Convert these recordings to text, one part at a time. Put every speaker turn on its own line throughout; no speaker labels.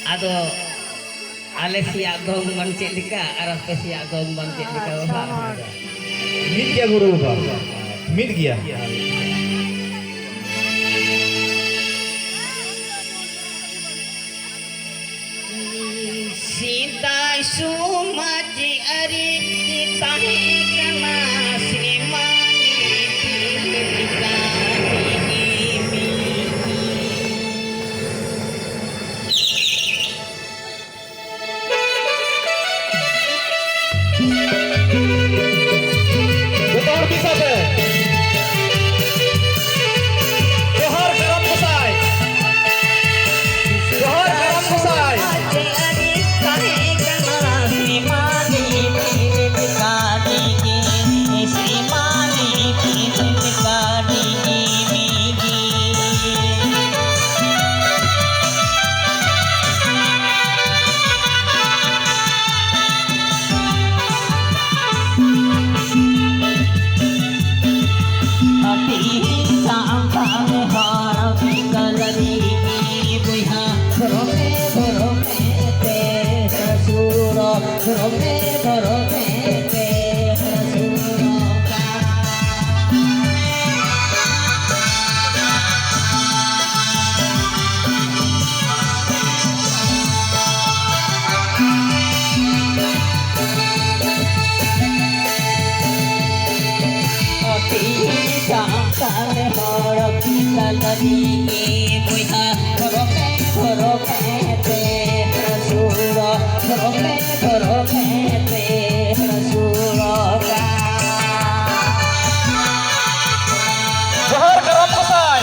Ado Alesia dong bang cedika arah pesia dong bang cedika bapak.
Mid gya guru ba? Mid gya.
Sita sumaji ari kita kana simani pilika ini.
Betul bisa be. Johar garam kusai. Johar garam kusai. Johar garam kusai.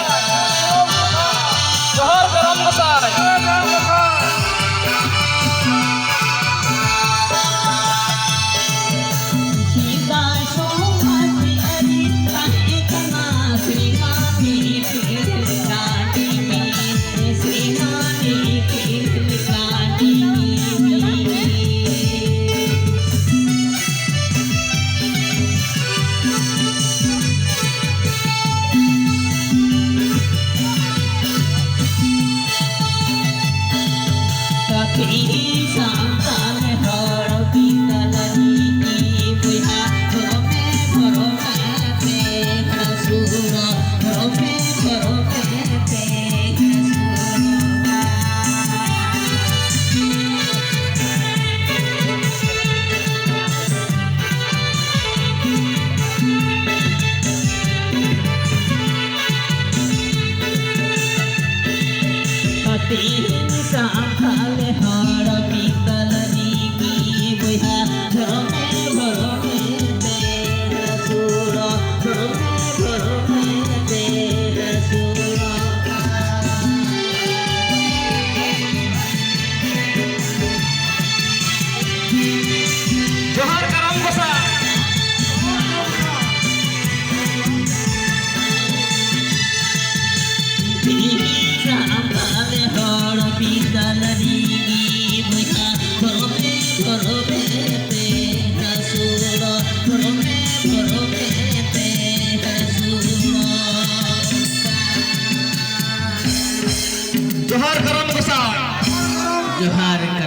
Johar garam kusai. Hati sang kale har pitalani ki buha